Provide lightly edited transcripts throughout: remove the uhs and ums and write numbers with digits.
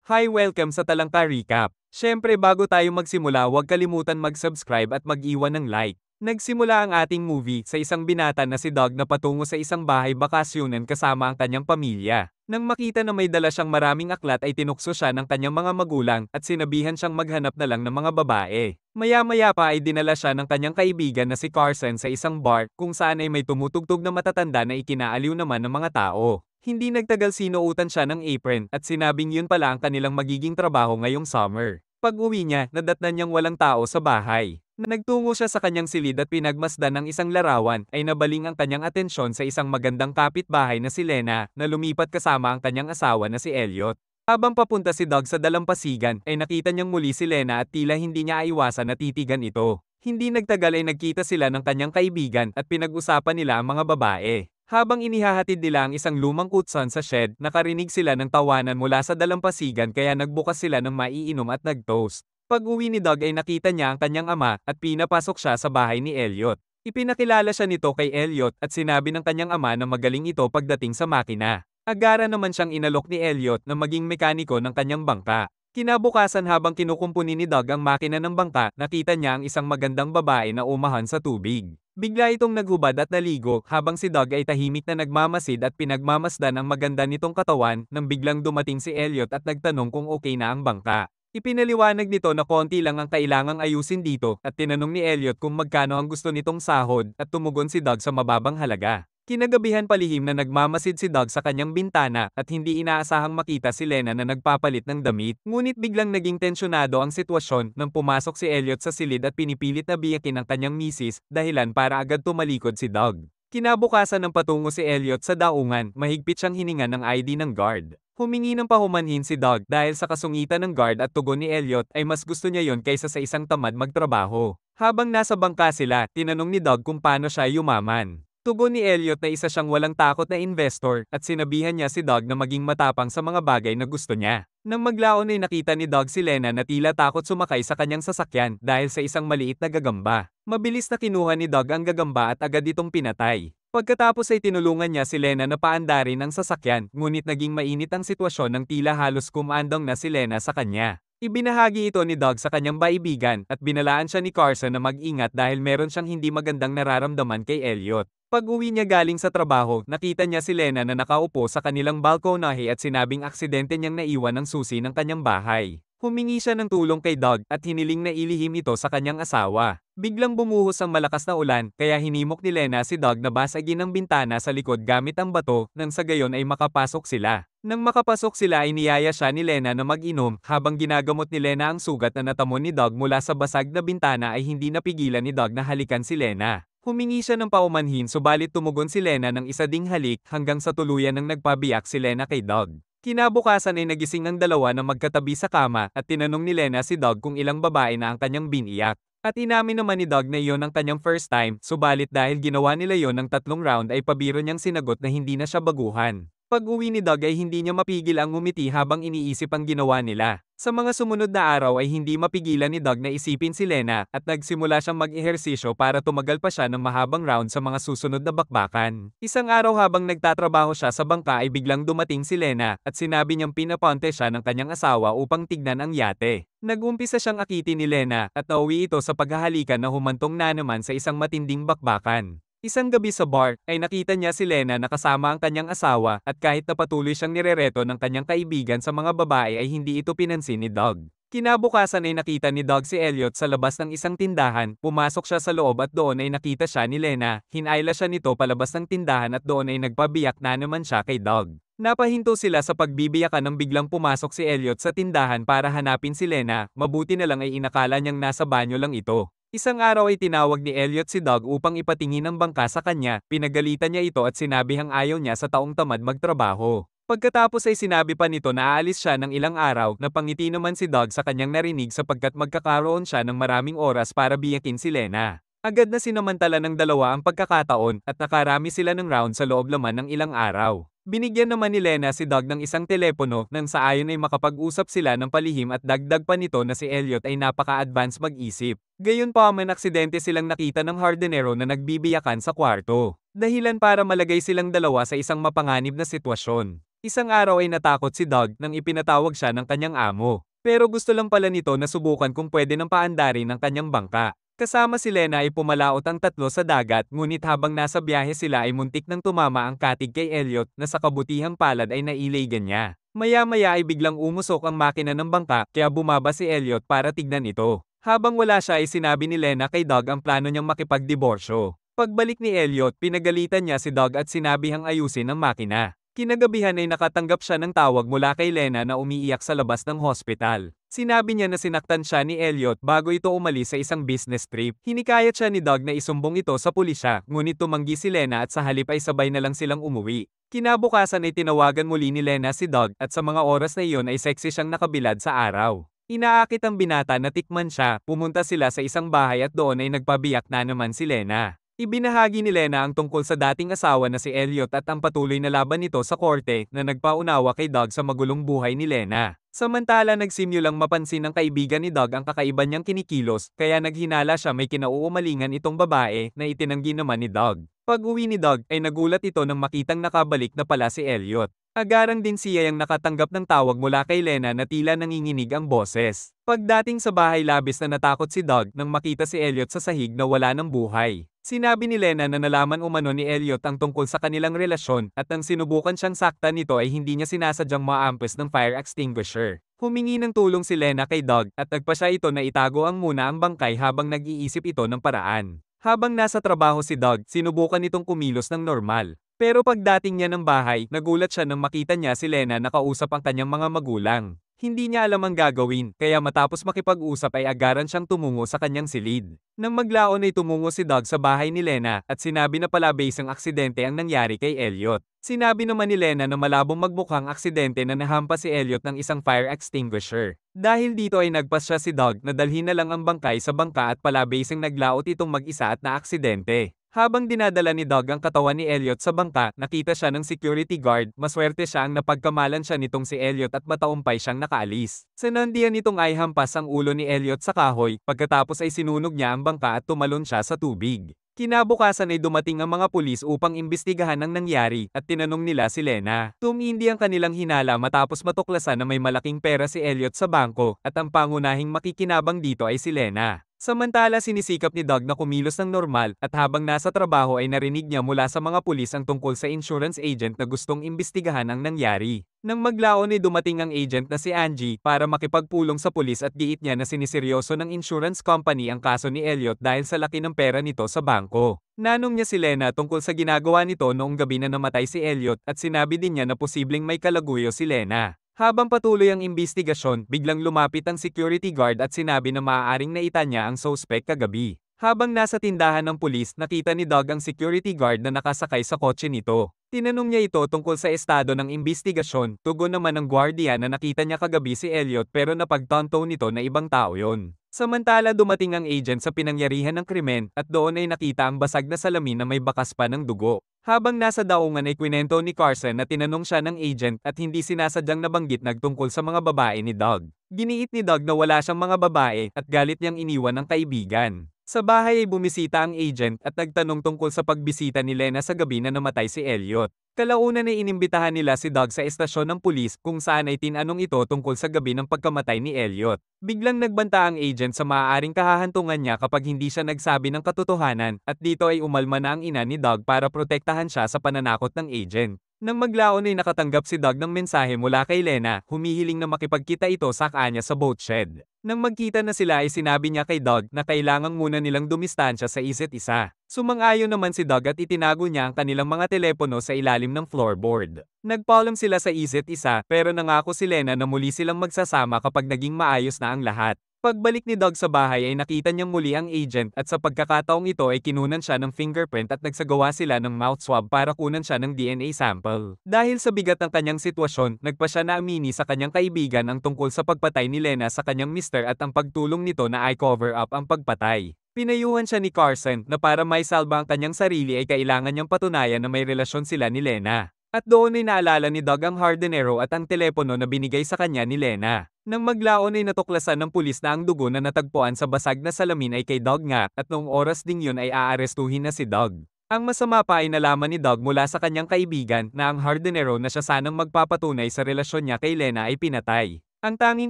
Hi, welcome sa Talangka Recap. Siyempre bago tayo magsimula huwag kalimutan mag-subscribe at mag-iwan ng like. Nagsimula ang ating movie sa isang binata na si Doug na patungo sa isang bahay bakasyonan kasama ang kanyang pamilya. Nang makita na may dala siyang maraming aklat ay tinukso siya ng kanyang mga magulang at sinabihan siyang maghanap na lang ng mga babae. Maya-maya pa ay dinala siya ng kanyang kaibigan na si Carson sa isang bar kung saan ay may tumutugtog na matatanda na ikinaaliw naman ng mga tao. Hindi nagtagal sinuutan siya ng apron at sinabing yun pala ang kanilang magiging trabaho ngayong summer. Pag-uwi niya, nadatnan niyang walang tao sa bahay. Nagtungo siya sa kanyang silid at pinagmasdan ng isang larawan ay nabaling ang kanyang atensyon sa isang magandang kapitbahay na si Lena na lumipat kasama ang kanyang asawa na si Elliot. Habang papunta si Doug sa dalampasigan ay nakita niyang muli si Lena at tila hindi niya aiwasan na titigan ito. Hindi nagtagal ay nagkita sila ng kanyang kaibigan at pinag-usapan nila ang mga babae. Habang inihahatid nila ang isang lumang kutsan sa shed, nakarinig sila ng tawanan mula sa dalampasigan kaya nagbukas sila ng maiinom at nag-toast. Pag-uwi ni Doug ay nakita niya ang kanyang ama at pinapasok siya sa bahay ni Elliot. Ipinakilala siya nito kay Elliot at sinabi ng kanyang ama na magaling ito pagdating sa makina. Agara naman siyang inalok ni Elliot na maging mekaniko ng kanyang bangka. Kinabukasan habang kinukumpuni ni Doug ang makina ng bangka, nakita niya ang isang magandang babae na umahan sa tubig. Bigla itong naghubad at naligo habang si Doug ay tahimik na nagmamasid at pinagmamasdan ang maganda nitong katawan nang biglang dumating si Elliot at nagtanong kung okay na ang bangka. Ipinaliwanag nito na konti lang ang kailangang ayusin dito at tinanong ni Elliot kung magkano ang gusto nitong sahod at tumugon si Doug sa mababang halaga. Kinagabihan palihim na nagmamasid si Doug sa kanyang bintana at hindi inaasahang makita si Lena na nagpapalit ng damit. Ngunit biglang naging tensyonado ang sitwasyon nang pumasok si Elliot sa silid at pinipilit na biyakin ang kanyang misis dahilan para agad tumalikod si Doug. Kinabukasan ng patungo si Elliot sa daungan, mahigpit siyang hiningan ng ID ng guard. Humingi ng pahumanhin si Doug dahil sa kasungitan ng guard at tugon ni Elliot ay mas gusto niya yon kaysa sa isang tamad magtrabaho. Habang nasa bangka sila, tinanong ni Doug kung paano siya yumaman. Tugon ni Elliot na isa siyang walang takot na investor at sinabihan niya si Doug na maging matapang sa mga bagay na gusto niya. Nang maglaon ay nakita ni Doug si Lena na tila takot sumakay sa kanyang sasakyan dahil sa isang maliit na gagamba. Mabilis na kinuha ni Doug ang gagamba at agad itong pinatay. Pagkatapos ay tinulungan niya si Lena na paandarin ang sasakyan ngunit naging mainit ang sitwasyon nang tila halos kumandong na si Lena sa kanya. Ibinahagi ito ni Doug sa kanyang kaibigan at binalaan siya ni Carson na mag-ingat dahil meron siyang hindi magandang nararamdaman kay Elliot. Pag-uwi niya galing sa trabaho, nakita niya si Lena na nakaupo sa kanilang balkonahe at sinabing aksidente niyang naiwan ang susi ng kanyang bahay. Humingi siya ng tulong kay Doug at hiniling na ilihim ito sa kanyang asawa. Biglang bumuhos ang malakas na ulan kaya hinimok ni Lena si Doug na basagin ang bintana sa likod gamit ang bato nang sa gayon ay makapasok sila. Nang makapasok sila ay niyaya siya ni Lena na mag-inom habang ginagamot ni Lena ang sugat na natamon ni Doug mula sa basag na bintana ay hindi napigilan ni Doug na halikan si Lena. Humingi siya ng paumanhin subalit tumugon si Lena ng isa ding halik hanggang sa tuluyan ng nagpabiyak si Lena kay Doug. Kinabukasan ay nagising ang dalawa na magkatabi sa kama at tinanong ni Lena si Doug kung ilang babae na ang kanyang biniyak. At inamin naman ni Doug na iyon ang kanyang first time, subalit dahil ginawa nila yon ng 3 round ay pabiro niyang sinagot na hindi na siya baguhan. Pag-uwi ni Doug ay hindi niya mapigil ang ngumiti habang iniisip ang ginawa nila. Sa mga sumunod na araw ay hindi mapigilan ni Doug na isipin si Lena at nagsimula siyang mag-ehersisyo para tumagal pa siya ng mahabang round sa mga susunod na bakbakan. Isang araw habang nagtatrabaho siya sa bangka ay biglang dumating si Lena at sinabi niyang pinaponte siya ng kanyang asawa upang tignan ang yate. Nag-umpisa siyang akitin ni Lena at nauwi ito sa paghahalikan na humantong na naman sa isang matinding bakbakan. Isang gabi sa bar, ay nakita niya si Lena na kasama ang kanyang asawa at kahit na patuloy siyang nirereto ng kanyang kaibigan sa mga babae ay hindi ito pinansin ni Doug. Kinabukasan ay nakita ni Doug si Elliot sa labas ng isang tindahan, pumasok siya sa loob at doon ay nakita siya ni Lena, hinayla siya nito palabas ng tindahan at doon ay nagpabiyak na naman siya kay Doug. Napahinto sila sa pagbibiyakan nang biglang pumasok si Elliot sa tindahan para hanapin si Lena, mabuti na lang ay inakala niyang nasa banyo lang ito. Isang araw ay tinawag ni Elliot si Doug upang ipatingin ang bangka sa kanya, pinagalitan niya ito at sinabihang ayaw niya sa taong tamad magtrabaho. Pagkatapos ay sinabi pa nito na aalis siya ng ilang araw, napangiti naman si Doug sa kanyang narinig sapagkat magkakaroon siya ng maraming oras para biyakin si Lena. Agad na sinamantala ng dalawa ang pagkakataon at nakarami sila ng round sa loob laman ng ilang araw. Binigyan naman ni Lena si Doug ng isang telepono nang sa ayon ay makapag-usap sila ng palihim at dagdag pa nito na si Elliot ay napaka-advance mag-isip. Gayunpaman aksidente silang nakita ng hardinero na nagbibiyakan sa kwarto. Dahilan para malagay silang dalawa sa isang mapanganib na sitwasyon. Isang araw ay natakot si Doug nang ipinatawag siya ng kanyang amo. Pero gusto lang pala nito na subukan kung pwede nang paandarin ng kanyang bangka. Kasama si Lena ay pumalaot ang tatlo sa dagat, ngunit habang nasa biyahe sila ay muntik nang tumama ang katig kay Elliot na sa kabutihang palad ay nailaygan niya. Maya-maya ay biglang umusok ang makina ng bangka kaya bumaba si Elliot para tignan ito. Habang wala siya ay sinabi ni Lena kay Doug ang plano niyang makipagdiborsyo. Pagbalik ni Elliot, pinagalitan niya si Doug at sinabihang ayusin ang makina. Kinagabihan ay nakatanggap siya ng tawag mula kay Lena na umiiyak sa labas ng hospital. Sinabi niya na sinaktan siya ni Elliot bago ito umalis sa isang business trip. Hinikayat siya ni Doug na isumbong ito sa pulisya, ngunit tumanggi si Lena at sa halip ay sabay na lang silang umuwi. Kinabukasan ay tinawagan muli ni Lena si Doug at sa mga oras na iyon ay sexy siyang nakabilad sa araw. Inaakit ang binata na tikman siya, pumunta sila sa isang bahay at doon ay nagpabiyak na naman si Lena. Ibinahagi ni Lena ang tungkol sa dating asawa na si Elliot at ang patuloy na laban nito sa korte na nagpaunawa kay Doug sa magulong buhay ni Lena. Samantala nagsimulang mapansin ng kaibigan ni Doug ang kakaiba niyang kinikilos kaya naghinala siya may kinauumalingan itong babae na itinanggi naman ni Doug. Pag-uwi ni Doug ay nagulat ito nang makitang nakabalik na pala si Elliot. Agarang din siya ang nakatanggap ng tawag mula kay Lena na tila nanginginig ang boses. Pagdating sa bahay labis na natakot si Doug nang makita si Elliot sa sahig na wala ng buhay. Sinabi ni Lena na nalaman umano ni Elliot ang tungkol sa kanilang relasyon at nang sinubukan siyang saktan nito ay hindi niya sinasadyang maampes ng fire extinguisher. Humingi ng tulong si Lena kay Doug at nagpasya ito na itago ang muna ang bangkay habang nag-iisip ito ng paraan. Habang nasa trabaho si Doug, sinubukan itong kumilos ng normal. Pero pagdating niya ng bahay, nagulat siya nang makita niya si Lena nakausap ang kanyang mga magulang. Hindi niya alam ang gagawin, kaya matapos makipag-usap ay agaran siyang tumungo sa kanyang silid. Nang maglaon ay tumungo si Doug sa bahay ni Lena at sinabi na pala basang aksidente ang nangyari kay Elliot. Sinabi naman ni Lena na malabong magmukhang aksidente na nahampas si Elliot ng isang fire extinguisher. Dahil dito ay nagpas siya si Doug na dalhin na lang ang bangkay sa bangka at pala basang naglaot itong mag-isa at na aksidente. Habang dinadala ni Doug ang katawan ni Elliot sa bangka, nakita siya ng security guard, maswerte siya ang napagkamalan siya nitong si Elliot at mataumpay siyang nakaalis. Sinandiyan nitong ay hampas ang ulo ni Elliot sa kahoy, pagkatapos ay sinunog niya ang bangka at tumalon siya sa tubig. Kinabukasan ay dumating ang mga pulis upang imbestigahan ang nangyari at tinanong nila si Lena. Tumindi ang kanilang hinala matapos matuklasan na may malaking pera si Elliot sa bangko at ang pangunahing makikinabang dito ay si Lena. Samantala sinisikap ni Doug na kumilos ng normal at habang nasa trabaho ay narinig niya mula sa mga pulis ang tungkol sa insurance agent na gustong imbestigahan ang nangyari. Nang maglaon ay dumating ang agent na si Angie para makipagpulong sa pulis at giit niya na siniseryoso ng insurance company ang kaso ni Elliot dahil sa laki ng pera nito sa bangko. Nanong niya si Lena tungkol sa ginagawa nito noong gabi na namatay si Elliot at sinabi din niya na posibleng may kalaguyo si Lena. Habang patuloy ang imbestigasyon, biglang lumapit ang security guard at sinabi na maaaring naita niya ang suspect kagabi. Habang nasa tindahan ng pulis, nakita ni Doug ang security guard na nakasakay sa kotse nito. Tinanong niya ito tungkol sa estado ng imbestigasyon, tugon naman ng gwardiya na nakita niya kagabi si Elliot pero napagtanto nito na ibang tao yon. Samantala dumating ang agent sa pinangyarihan ng krimen at doon ay nakita ang basag na salamin na may bakas pa ng dugo. Habang nasa daungan ay kwinento ni Carson na tinanong siya ng agent at hindi sinasadyang nabanggit nagtungkol sa mga babae ni Doug. Giniit ni Doug na wala siyang mga babae at galit niyang iniwan ng kaibigan. Sa bahay ay bumisita ang agent at nagtanong tungkol sa pagbisita ni Lena sa gabi na namatay si Elliot. Kalaunan ay inimbitahan nila si Doug sa estasyon ng pulis kung saan ay tinanong ito tungkol sa gabi ng pagkamatay ni Elliot. Biglang nagbanta ang agent sa maaaring kahahantungan niya kapag hindi siya nagsabi ng katotohanan at dito ay umalma na ang ina ni Doug para protektahan siya sa pananakot ng agent. Nang maglaon ay nakatanggap si Doug ng mensahe mula kay Lena, humihiling na makipagkita ito sa kanya sa boat shed. Nang magkita na sila ay sinabi niya kay Doug na kailangang muna nilang dumistansya sa isa't isa. Sumang-ayon naman si Doug at itinago niya ang kanilang mga telepono sa ilalim ng floorboard. Nagpaalam sila sa isa't isa pero nangako si Lena na muli silang magsasama kapag naging maayos na ang lahat. Pagbalik ni Doug sa bahay ay nakita niyang muli ang agent at sa pagkakataong ito ay kinunan siya ng fingerprint at nagsagawa sila ng mouth swab para kunan siya ng DNA sample. Dahil sa bigat ng kanyang sitwasyon, nagpa siya na amini sa kanyang kaibigan ang tungkol sa pagpatay ni Lena sa kanyang mister at ang pagtulong nito na ay cover up ang pagpatay. Pinayuhan siya ni Carson na para maisalba ang kanyang sarili ay kailangan niyang patunayan na may relasyon sila ni Lena. At doon ay naalala ni Doug ang hardinero at ang telepono na binigay sa kanya ni Lena. Nang maglaon ay natuklasan ng pulis na ang dugo na natagpuan sa basag na salamin ay kay Doug nga at noong oras ding yun ay aarestuhin na si Doug. Ang masama pa ay nalaman ni Doug mula sa kanyang kaibigan na ang hardinero na siya sanang magpapatunay sa relasyon niya kay Lena ay pinatay. Ang tanging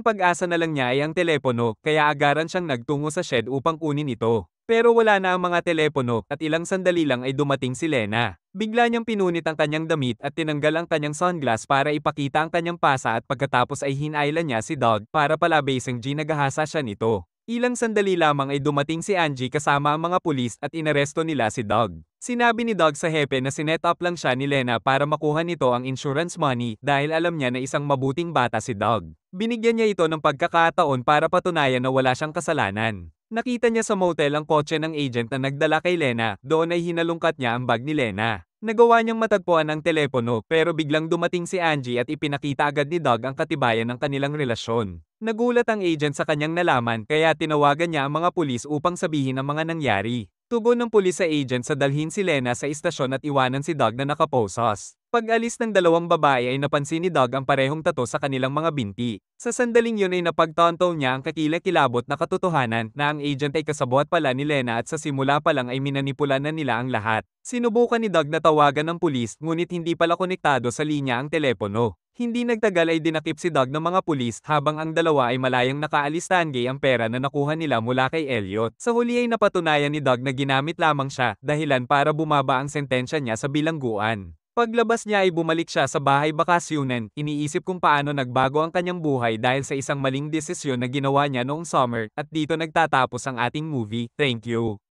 pag-asa na lang niya ay ang telepono, kaya agaran siyang nagtungo sa shed upang kunin ito. Pero wala na ang mga telepono at ilang sandali lang ay dumating si Lena. Bigla niyang pinunit ang kanyang damit at tinanggal ang kanyang sunglass para ipakita ang kanyang pasa at pagkatapos ay hinailan niya si Doug para palabasing ginagahasa siya nito. Ilang sandali lamang ay dumating si Angie kasama ang mga pulis at inaresto nila si Doug. Sinabi ni Doug sa hepe na sinet up lang siya ni Lena para makuha nito ang insurance money dahil alam niya na isang mabuting bata si Doug. Binigyan niya ito ng pagkakataon para patunayan na wala siyang kasalanan. Nakita niya sa motel ang kotse ng agent na nagdala kay Lena, doon ay hinalungkat niya ang bag ni Lena. Nagawa niyang matagpuan ang telepono pero biglang dumating si Angie at ipinakita agad ni Doug ang katibayan ng kanilang relasyon. Nagulat ang agent sa kanyang nalaman kaya tinawagan niya ang mga pulis upang sabihin ang mga nangyari. Tugon ng pulis sa agent sa dalhin si Lena sa istasyon at iwanan si Doug na nakaposas. Pag-alis ng dalawang babae ay napansin ni Doug ang parehong tato sa kanilang mga binti. Sa sandaling yun ay napagtanto niya ang kakilakilabot na katotohanan na ang agent ay kasabwat pala ni Lena at sa simula pa lang ay minanipula na nila ang lahat. Sinubukan ni Doug na tawagan ng pulis ngunit hindi pala konektado sa linya ang telepono. Hindi nagtagal ay dinakip si Doug ng mga pulis habang ang dalawa ay malayang nakaalis tangay ang pera na nakuha nila mula kay Elliot. Sa huli ay napatunayan ni Doug na ginamit lamang siya dahilan para bumaba ang sentensya niya sa bilangguan. Paglabas niya ay bumalik siya sa bahay bakasyunan, iniisip kung paano nagbago ang kanyang buhay dahil sa isang maling desisyon na ginawa niya noong summer at dito nagtatapos ang ating movie. Thank you.